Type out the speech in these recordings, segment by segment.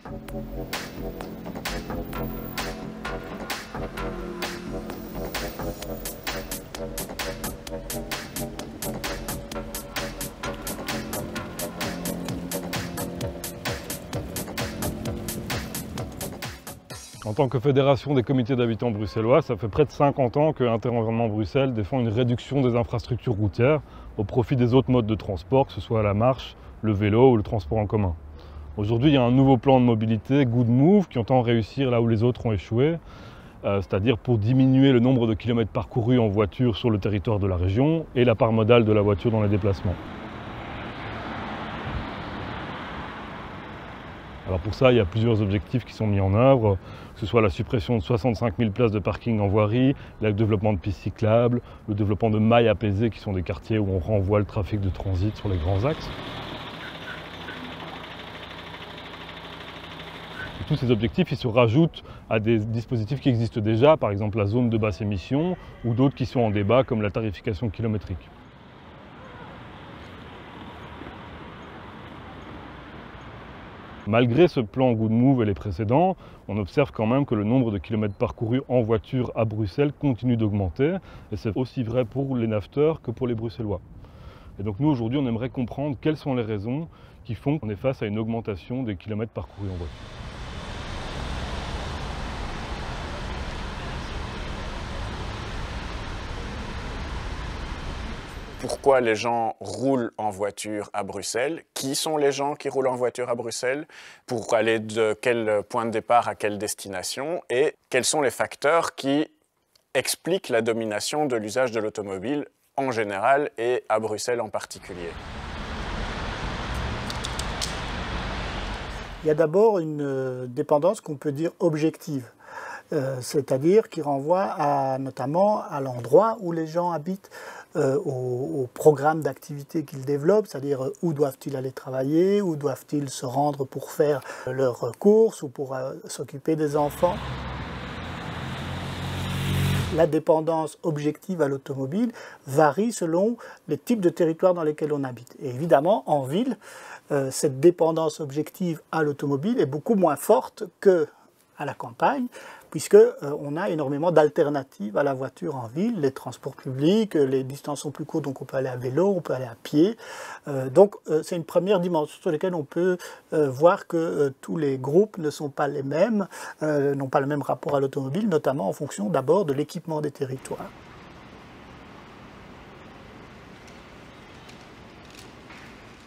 En tant que fédération des comités d'habitants bruxellois, ça fait près de 50 ans que Interenvironnement Bruxelles défend une réduction des infrastructures routières au profit des autres modes de transport, que ce soit la marche, le vélo ou le transport en commun. Aujourd'hui, il y a un nouveau plan de mobilité, Good Move, qui entend réussir là où les autres ont échoué, c'est-à-dire pour diminuer le nombre de kilomètres parcourus en voiture sur le territoire de la région et la part modale de la voiture dans les déplacements. Alors pour ça, il y a plusieurs objectifs qui sont mis en œuvre, que ce soit la suppression de 65 000 places de parking en voirie, le développement de pistes cyclables, le développement de mailles apaisées qui sont des quartiers où on renvoie le trafic de transit sur les grands axes. Et tous ces objectifs ils se rajoutent à des dispositifs qui existent déjà, par exemple la zone de basse émission ou d'autres qui sont en débat comme la tarification kilométrique. Malgré ce plan Good Move et les précédents, on observe quand même que le nombre de kilomètres parcourus en voiture à Bruxelles continue d'augmenter. Et c'est aussi vrai pour les nafteurs que pour les Bruxellois. Et donc nous, aujourd'hui, on aimerait comprendre quelles sont les raisons qui font qu'on est face à une augmentation des kilomètres parcourus en voiture. Pourquoi les gens roulent en voiture à Bruxelles? Qui sont les gens qui roulent en voiture à Bruxelles? Pour aller de quel point de départ à quelle destination? Et quels sont les facteurs qui expliquent la domination de l'usage de l'automobile en général et à Bruxelles en particulier? Il y a d'abord une dépendance qu'on peut dire objective. C'est-à-dire qui renvoie notamment à l'endroit où les gens habitent, au programme d'activité qu'ils développent, c'est-à-dire où doivent-ils aller travailler, où doivent-ils se rendre pour faire leurs courses ou pour s'occuper des enfants. La dépendance objective à l'automobile varie selon les types de territoires dans lesquels on habite. Et évidemment, en ville, cette dépendance objective à l'automobile est beaucoup moins forte qu'à la campagne, puisqu'on a énormément d'alternatives à la voiture en ville, les transports publics, les distances sont plus courtes, donc on peut aller à vélo, on peut aller à pied. Donc c'est une première dimension sur laquelle on peut voir que tous les groupes ne sont pas les mêmes, n'ont pas le même rapport à l'automobile, notamment en fonction d'abord de l'équipement des territoires.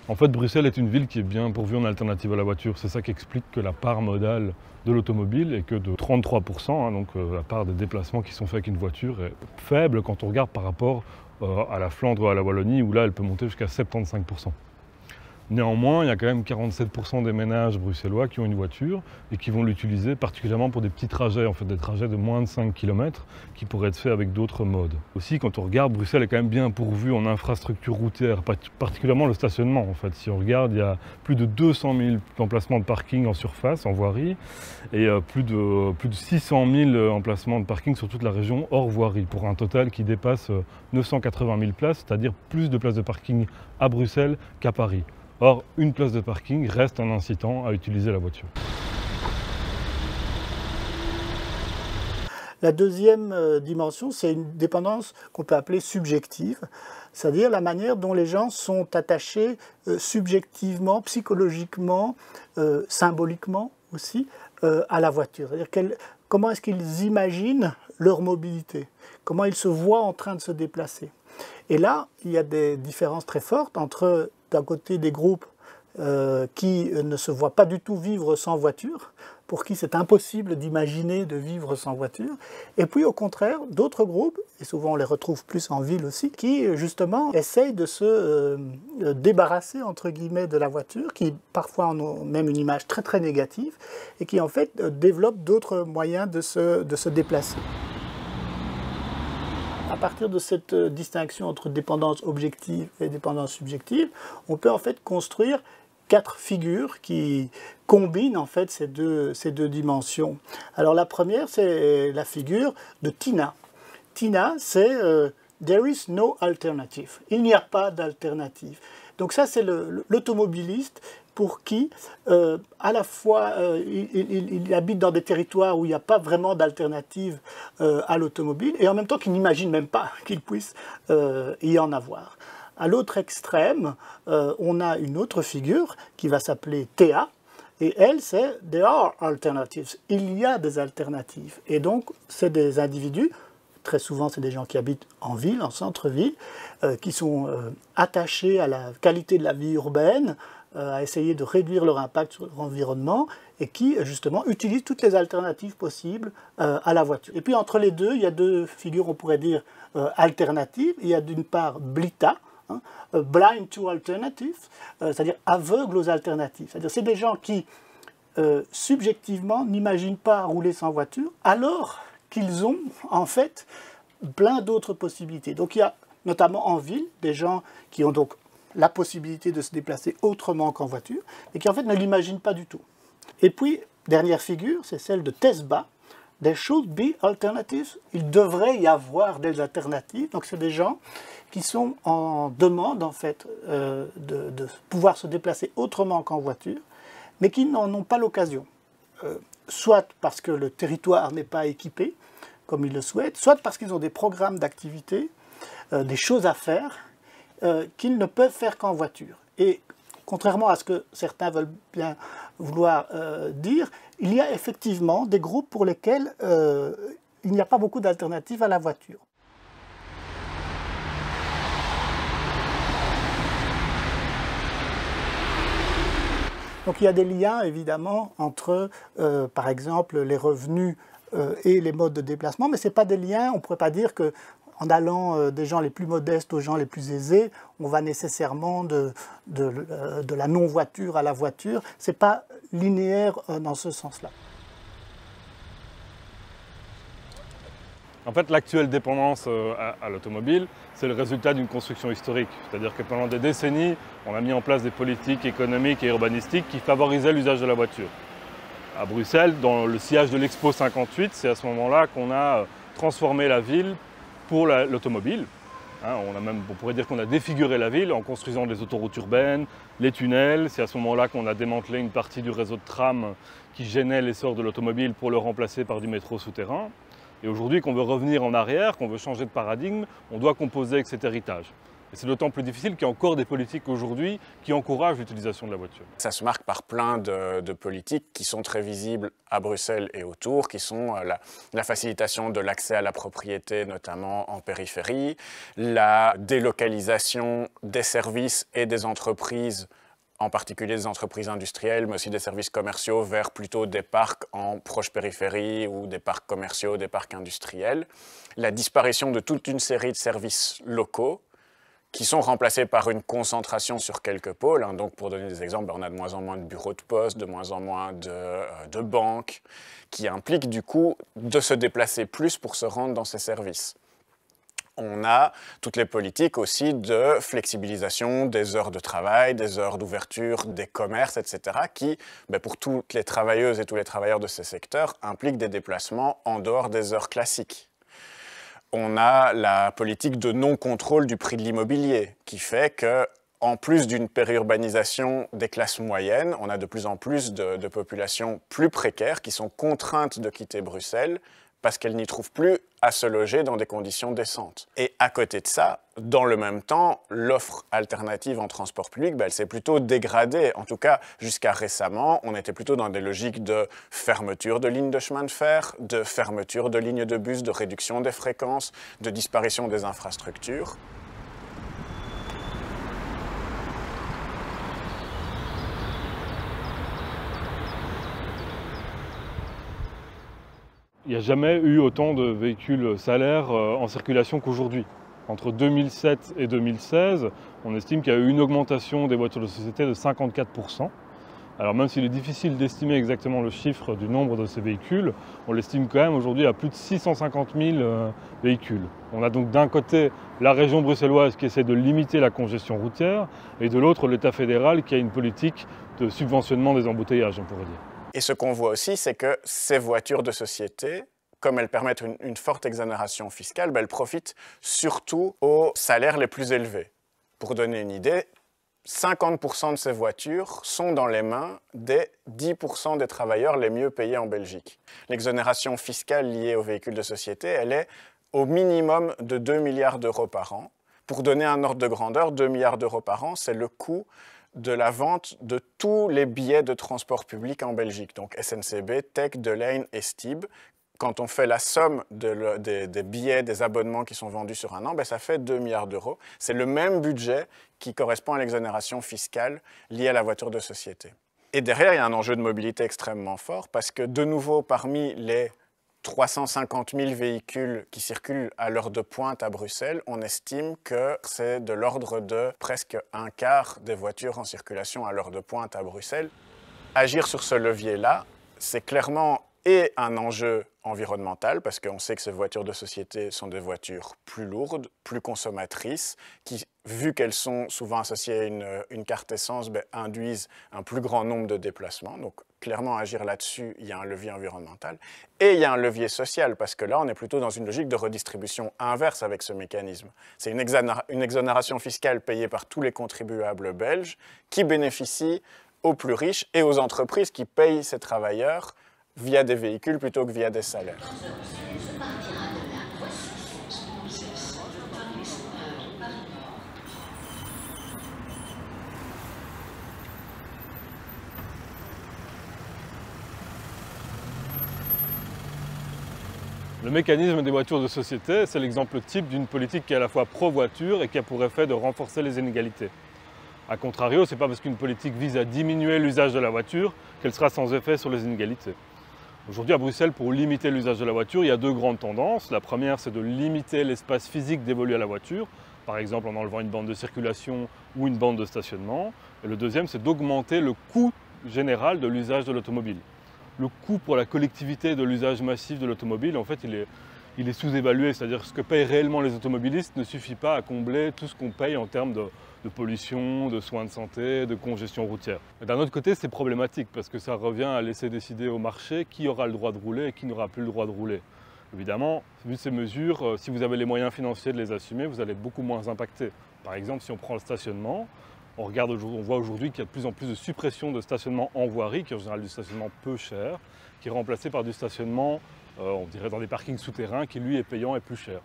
En fait, Bruxelles est une ville qui est bien pourvue en alternative à la voiture. C'est ça qui explique que la part modale de l'automobile est que de 33%, donc la part des déplacements qui sont faits avec une voiture est faible quand on regarde par rapport à la Flandre ou à la Wallonie, où là, elle peut monter jusqu'à 75%. Néanmoins, il y a quand même 47% des ménages bruxellois qui ont une voiture et qui vont l'utiliser particulièrement pour des petits trajets, en fait des trajets de moins de 5 km qui pourraient être faits avec d'autres modes. Aussi, quand on regarde, Bruxelles est quand même bien pourvue en infrastructures routières, particulièrement le stationnement. En fait, si on regarde, il y a plus de 200 000 emplacements de parking en surface, en voirie, et plus de 600 000 emplacements de parking sur toute la région hors voirie, pour un total qui dépasse 980 000 places, c'est-à-dire plus de places de parking à Bruxelles qu'à Paris. Or, une place de parking reste un incitant à utiliser la voiture. La deuxième dimension, c'est une dépendance qu'on peut appeler subjective, c'est-à-dire la manière dont les gens sont attachés subjectivement, psychologiquement, symboliquement aussi, à la voiture. C'est-à-dire comment est-ce qu'ils imaginent leur mobilité, comment ils se voient en train de se déplacer. Et là, il y a des différences très fortes entre, d'un côté, des groupes qui ne se voient pas du tout vivre sans voiture, pour qui c'est impossible d'imaginer de vivre sans voiture, et puis au contraire, d'autres groupes, et souvent on les retrouve plus en ville aussi, qui justement essayent de se débarrasser, entre guillemets, de la voiture, qui parfois en ont même une image très très négative, et qui en fait développent d'autres moyens de se déplacer. À partir de cette distinction entre dépendance objective et dépendance subjective, on peut en fait construire 4 figures qui combinent en fait ces deux dimensions. Alors la première, c'est la figure de Tina. Tina, c'est There is no alternative. Il n'y a pas d'alternative. Donc ça, c'est l'automobiliste pour qui, à la fois, il habite dans des territoires où il n'y a pas vraiment d'alternative à l'automobile, et en même temps qu'il n'imagine même pas qu'il puisse y en avoir. À l'autre extrême, on a une autre figure qui va s'appeler Théa, et elle, c'est « there are alternatives ». Il y a des alternatives. Et donc, c'est des individus, très souvent c'est des gens qui habitent en ville, en centre-ville, qui sont attachés à la qualité de la vie urbaine, à essayer de réduire leur impact sur leur environnement, et qui, justement, utilisent toutes les alternatives possibles à la voiture. Et puis, entre les deux, il y a deux figures, on pourrait dire, alternatives. Il y a d'une part Blita, blind to alternatives, c'est-à-dire aveugle aux alternatives. C'est-à-dire c'est des gens qui, subjectivement, n'imaginent pas rouler sans voiture, alors qu'ils ont, en fait, plein d'autres possibilités. Donc il y a, notamment en ville, des gens qui ont donc la possibilité de se déplacer autrement qu'en voiture, et qui, en fait, ne l'imaginent pas du tout. Et puis, dernière figure, c'est celle de Tesba. There should be alternatives. Il devrait y avoir des alternatives. Donc c'est des gens qui sont en demande, en fait, de pouvoir se déplacer autrement qu'en voiture, mais qui n'en ont pas l'occasion. Soit parce que le territoire n'est pas équipé, comme ils le souhaitent, soit parce qu'ils ont des programmes d'activité, des choses à faire, qu'ils ne peuvent faire qu'en voiture. Et contrairement à ce que certains veulent bien vouloir dire, il y a effectivement des groupes pour lesquels il n'y a pas beaucoup d'alternatives à la voiture. Donc il y a des liens évidemment entre, par exemple, les revenus et les modes de déplacement, mais ce n'est pas des liens, on ne pourrait pas dire qu'en allant des gens les plus modestes aux gens les plus aisés, on va nécessairement de la non-voiture à la voiture. Ce n'est pas linéaire dans ce sens-là. En fait, l'actuelle dépendance à l'automobile, c'est le résultat d'une construction historique. C'est-à-dire que pendant des décennies, on a mis en place des politiques économiques et urbanistiques qui favorisaient l'usage de la voiture. À Bruxelles, dans le sillage de l'Expo 58, c'est à ce moment-là qu'on a transformé la ville pour l'automobile. On pourrait dire qu'on a défiguré la ville en construisant des autoroutes urbaines, les tunnels. C'est à ce moment-là qu'on a démantelé une partie du réseau de tram qui gênait l'essor de l'automobile pour le remplacer par du métro souterrain. Et aujourd'hui, qu'on veut revenir en arrière, qu'on veut changer de paradigme, on doit composer avec cet héritage. Et c'est d'autant plus difficile qu'il y a encore des politiques aujourd'hui qui encouragent l'utilisation de la voiture. Ça se marque par plein de politiques qui sont très visibles à Bruxelles et autour, qui sont la facilitation de l'accès à la propriété, notamment en périphérie, la délocalisation des services et des entreprises, en particulier des entreprises industrielles, mais aussi des services commerciaux vers plutôt des parcs en proche périphérie ou des parcs commerciaux, des parcs industriels. La disparition de toute une série de services locaux qui sont remplacés par une concentration sur quelques pôles. Donc, pour donner des exemples, on a de moins en moins de bureaux de poste, de moins en moins de banques, qui impliquent du coup de se déplacer plus pour se rendre dans ces services. On a toutes les politiques aussi de flexibilisation des heures de travail, des heures d'ouverture, des commerces, etc. qui, pour toutes les travailleuses et tous les travailleurs de ces secteurs, impliquent des déplacements en dehors des heures classiques. On a la politique de non-contrôle du prix de l'immobilier qui fait que, en plus d'une périurbanisation des classes moyennes, on a de plus en plus de populations plus précaires qui sont contraintes de quitter Bruxelles parce qu'elles n'y trouvent plus à se loger dans des conditions décentes. Et à côté de ça, dans le même temps, l'offre alternative en transport public, elle s'est plutôt dégradée. En tout cas, jusqu'à récemment, on était plutôt dans des logiques de fermeture de lignes de chemin de fer, de fermeture de lignes de bus, de réduction des fréquences, de disparition des infrastructures. Il n'y a jamais eu autant de véhicules salaires en circulation qu'aujourd'hui. Entre 2007 et 2016, on estime qu'il y a eu une augmentation des voitures de société de 54%. Alors même s'il est difficile d'estimer exactement le chiffre du nombre de ces véhicules, on l'estime quand même aujourd'hui à plus de 650 000 véhicules. On a donc d'un côté la région bruxelloise qui essaie de limiter la congestion routière et de l'autre l'État fédéral qui a une politique de subventionnement des embouteillages, on pourrait dire. Et ce qu'on voit aussi, c'est que ces voitures de société, comme elles permettent une forte exonération fiscale, elles profitent surtout aux salaires les plus élevés. Pour donner une idée, 50% de ces voitures sont dans les mains des 10% des travailleurs les mieux payés en Belgique. L'exonération fiscale liée aux véhicules de société, elle est au minimum de 2 milliards d'euros par an. Pour donner un ordre de grandeur, 2 milliards d'euros par an, c'est le coût de la vente de tous les billets de transport public en Belgique, donc SNCB, Tech, De Lijn et Stib. Quand on fait la somme des billets, des abonnements qui sont vendus sur un an, ben ça fait 2 milliards d'euros. C'est le même budget qui correspond à l'exonération fiscale liée à la voiture de société. Et derrière, il y a un enjeu de mobilité extrêmement fort parce que, de nouveau, parmi les 350 000 véhicules qui circulent à l'heure de pointe à Bruxelles, on estime que c'est de l'ordre de presque un quart des voitures en circulation à l'heure de pointe à Bruxelles. Agir sur ce levier-là, c'est clairement et un enjeu environnemental, parce qu'on sait que ces voitures de société sont des voitures plus lourdes, plus consommatrices, qui, vu qu'elles sont souvent associées à une carte essence, ben, induisent un plus grand nombre de déplacements. Donc, clairement, agir là-dessus, il y a un levier environnemental. Et il y a un levier social, parce que là, on est plutôt dans une logique de redistribution inverse avec ce mécanisme. C'est une exonération fiscale payée par tous les contribuables belges qui bénéficie aux plus riches et aux entreprises qui payent ces travailleurs via des véhicules plutôt que via des salaires. Le mécanisme des voitures de société, c'est l'exemple type d'une politique qui est à la fois pro-voiture et qui a pour effet de renforcer les inégalités. A contrario, ce n'est pas parce qu'une politique vise à diminuer l'usage de la voiture qu'elle sera sans effet sur les inégalités. Aujourd'hui à Bruxelles, pour limiter l'usage de la voiture, il y a deux grandes tendances. La première, c'est de limiter l'espace physique dévolu à la voiture, par exemple en enlevant une bande de circulation ou une bande de stationnement. Et le deuxième, c'est d'augmenter le coût général de l'usage de l'automobile. Le coût pour la collectivité de l'usage massif de l'automobile, en fait, il est sous-évalué. C'est-à-dire que ce que payent réellement les automobilistes ne suffit pas à combler tout ce qu'on paye en termes de pollution, de soins de santé, de congestion routière. D'un autre côté, c'est problématique parce que ça revient à laisser décider au marché qui aura le droit de rouler et qui n'aura plus le droit de rouler. Évidemment, vu ces mesures, si vous avez les moyens financiers de les assumer, vous allez être beaucoup moins impacté. Par exemple, si on prend le stationnement, on voit aujourd'hui qu'il y a de plus en plus de suppression de stationnement en voirie, qui est en général du stationnement peu cher, qui est remplacé par du stationnement, on dirait dans des parkings souterrains, qui lui est payant et plus cher.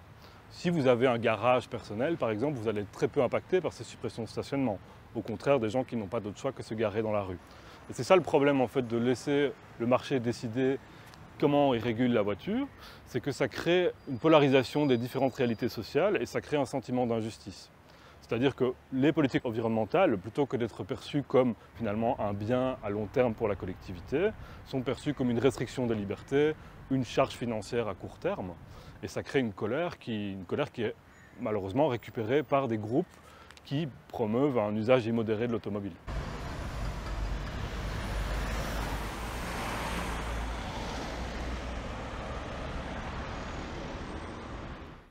Si vous avez un garage personnel, par exemple, vous allez être très peu impacté par ces suppressions de stationnement. Au contraire, des gens qui n'ont pas d'autre choix que se garer dans la rue. Et c'est ça le problème, en fait, de laisser le marché décider comment il régule la voiture, c'est que ça crée une polarisation des différentes réalités sociales et ça crée un sentiment d'injustice. C'est-à-dire que les politiques environnementales, plutôt que d'être perçues comme finalement un bien à long terme pour la collectivité, sont perçues comme une restriction des libertés, une charge financière à court terme. Et ça crée une colère qui est malheureusement récupérée par des groupes qui promeuvent un usage immodéré de l'automobile.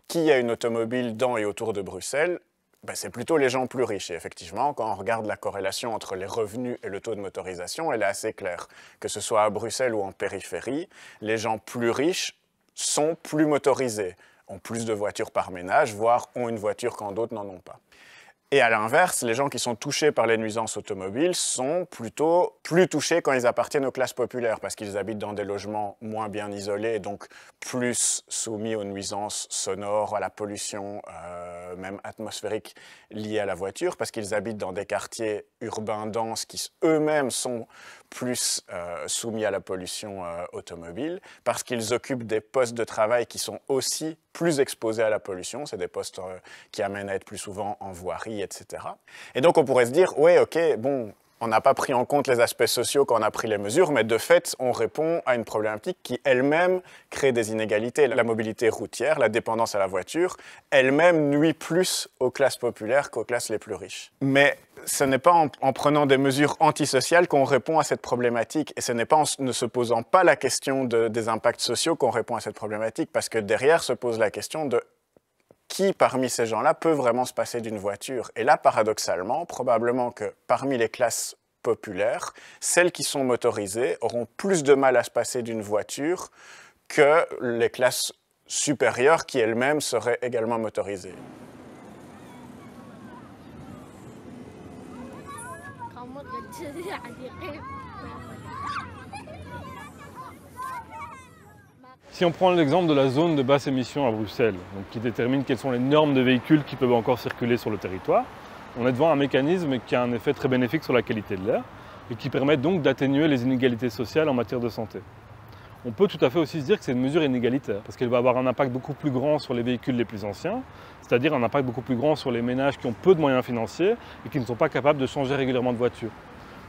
Qui a une automobile dans et autour de Bruxelles? Ben, c'est plutôt les gens plus riches. Et effectivement, quand on regarde la corrélation entre les revenus et le taux de motorisation, elle est assez claire. Que ce soit à Bruxelles ou en périphérie, les gens plus riches sont plus motorisés, ont plus de voitures par ménage, voire ont une voiture quand d'autres n'en ont pas. Et à l'inverse, les gens qui sont touchés par les nuisances automobiles sont plutôt plus touchés quand ils appartiennent aux classes populaires parce qu'ils habitent dans des logements moins bien isolés et donc plus soumis aux nuisances sonores, à la pollution, même atmosphérique liée à la voiture, parce qu'ils habitent dans des quartiers urbains denses qui eux-mêmes sont plus soumis à la pollution automobile, parce qu'ils occupent des postes de travail qui sont aussi plus exposés à la pollution, c'est des postes qui amènent à être plus souvent en voirie, etc. Et donc on pourrait se dire, ouais, ok, bon, on n'a pas pris en compte les aspects sociaux quand on a pris les mesures, mais de fait, on répond à une problématique qui elle-même crée des inégalités. La mobilité routière, la dépendance à la voiture, elle-même nuit plus aux classes populaires qu'aux classes les plus riches. Mais ce n'est pas en prenant des mesures antisociales qu'on répond à cette problématique, et ce n'est pas en ne se posant pas la question des impacts sociaux qu'on répond à cette problématique, parce que derrière se pose la question de qui parmi ces gens-là peut vraiment se passer d'une voiture? Et là, paradoxalement, probablement que parmi les classes populaires, celles qui sont motorisées auront plus de mal à se passer d'une voiture que les classes supérieures qui elles-mêmes seraient également motorisées. Si on prend l'exemple de la zone de basse émission à Bruxelles, donc qui détermine quelles sont les normes de véhicules qui peuvent encore circuler sur le territoire, on est devant un mécanisme qui a un effet très bénéfique sur la qualité de l'air et qui permet donc d'atténuer les inégalités sociales en matière de santé. On peut tout à fait aussi se dire que c'est une mesure inégalitaire, parce qu'elle va avoir un impact beaucoup plus grand sur les véhicules les plus anciens, c'est-à-dire un impact beaucoup plus grand sur les ménages qui ont peu de moyens financiers et qui ne sont pas capables de changer régulièrement de voiture.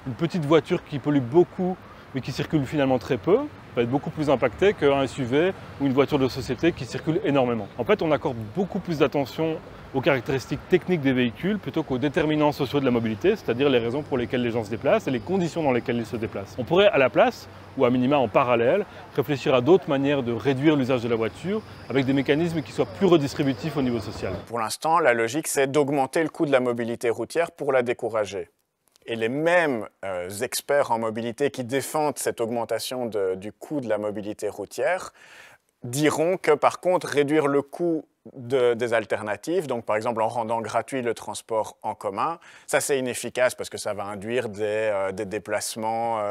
Une petite voiture qui pollue beaucoup mais qui circule finalement très peu, va être beaucoup plus impactée qu'un SUV ou une voiture de société qui circule énormément. En fait, on accorde beaucoup plus d'attention aux caractéristiques techniques des véhicules plutôt qu'aux déterminants sociaux de la mobilité, c'est-à-dire les raisons pour lesquelles les gens se déplacent et les conditions dans lesquelles ils se déplacent. On pourrait à la place, ou à minima en parallèle, réfléchir à d'autres manières de réduire l'usage de la voiture avec des mécanismes qui soient plus redistributifs au niveau social. Pour l'instant, la logique, c'est d'augmenter le coût de la mobilité routière pour la décourager. Et les mêmes experts en mobilité qui défendent cette augmentation du coût de la mobilité routière diront que par contre réduire le coût des alternatives, donc par exemple en rendant gratuit le transport en commun, ça c'est inefficace parce que ça va induire des déplacements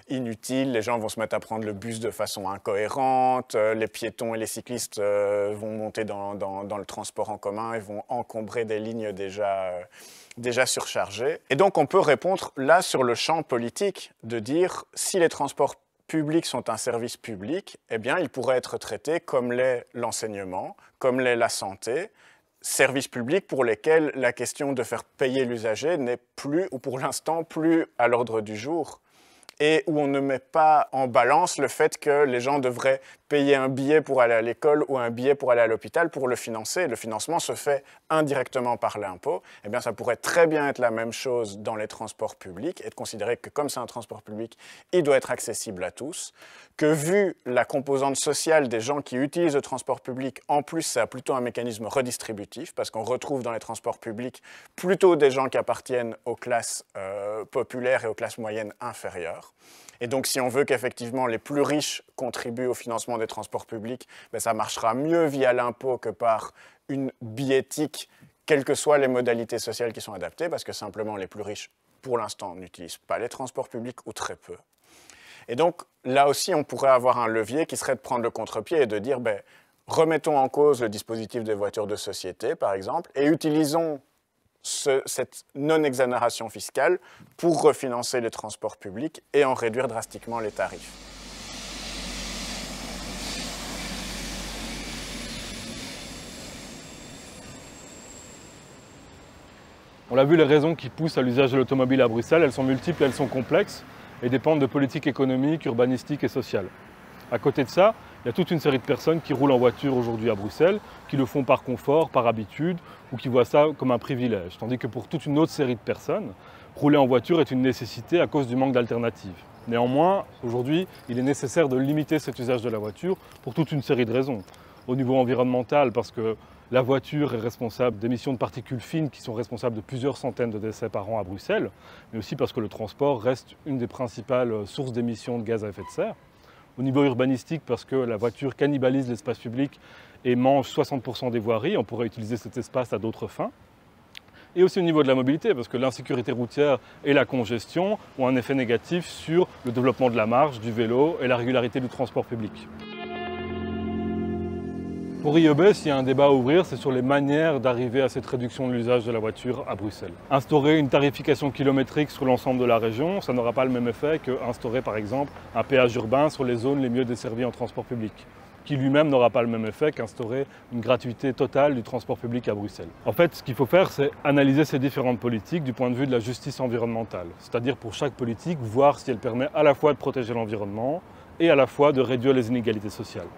inutiles, les gens vont se mettre à prendre le bus de façon incohérente, les piétons et les cyclistes vont monter dans le transport en commun et vont encombrer des lignes déjà surchargées. Et donc on peut répondre là sur le champ politique de dire si les transports publics sont un service public, eh bien, ils pourraient être traités comme l'est l'enseignement, comme l'est la santé, services publics pour lesquels la question de faire payer l'usager n'est plus, ou pour l'instant, plus à l'ordre du jour, et où on ne met pas en balance le fait que les gens devraient payer un billet pour aller à l'école ou un billet pour aller à l'hôpital pour le financer. Le financement se fait indirectement par l'impôt. Eh bien, ça pourrait très bien être la même chose dans les transports publics et de considérer que comme c'est un transport public, il doit être accessible à tous, que vu la composante sociale des gens qui utilisent le transport public, en plus, ça a plutôt un mécanisme redistributif parce qu'on retrouve dans les transports publics plutôt des gens qui appartiennent aux classes populaires et aux classes moyennes inférieures. Et donc, si on veut qu'effectivement les plus riches contribuent au financement des transports publics, ben, ça marchera mieux via l'impôt que par une billettique, quelles que soient les modalités sociales qui sont adaptées, parce que simplement les plus riches, pour l'instant, n'utilisent pas les transports publics ou très peu. Et donc, là aussi, on pourrait avoir un levier qui serait de prendre le contre-pied et de dire, ben, remettons en cause le dispositif des voitures de société, par exemple, et utilisons cette non-exonération fiscale pour refinancer les transports publics et en réduire drastiquement les tarifs. On l'a vu, les raisons qui poussent à l'usage de l'automobile à Bruxelles, elles sont multiples et elles sont complexes et dépendent de politiques économiques, urbanistiques et sociales. À côté de ça, il y a toute une série de personnes qui roulent en voiture aujourd'hui à Bruxelles, qui le font par confort, par habitude, ou qui voient ça comme un privilège. Tandis que pour toute une autre série de personnes, rouler en voiture est une nécessité à cause du manque d'alternatives. Néanmoins, aujourd'hui, il est nécessaire de limiter cet usage de la voiture pour toute une série de raisons. Au niveau environnemental, parce que la voiture est responsable d'émissions de particules fines qui sont responsables de plusieurs centaines de décès par an à Bruxelles, mais aussi parce que le transport reste une des principales sources d'émissions de gaz à effet de serre. Au niveau urbanistique, parce que la voiture cannibalise l'espace public et mange 60% des voiries, on pourrait utiliser cet espace à d'autres fins. Et aussi au niveau de la mobilité, parce que l'insécurité routière et la congestion ont un effet négatif sur le développement de la marche, du vélo et la régularité du transport public. Pour IEB, s'il y a un débat à ouvrir, c'est sur les manières d'arriver à cette réduction de l'usage de la voiture à Bruxelles. Instaurer une tarification kilométrique sur l'ensemble de la région, ça n'aura pas le même effet qu'instaurer par exemple un péage urbain sur les zones les mieux desservies en transport public, qui lui-même n'aura pas le même effet qu'instaurer une gratuité totale du transport public à Bruxelles. En fait, ce qu'il faut faire, c'est analyser ces différentes politiques du point de vue de la justice environnementale. C'est-à-dire pour chaque politique, voir si elle permet à la fois de protéger l'environnement et à la fois de réduire les inégalités sociales.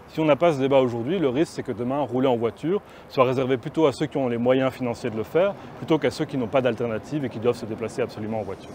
Si on n'a pas ce débat aujourd'hui, le risque c'est que demain, rouler en voiture soit réservé plutôt à ceux qui ont les moyens financiers de le faire, plutôt qu'à ceux qui n'ont pas d'alternative et qui doivent se déplacer absolument en voiture.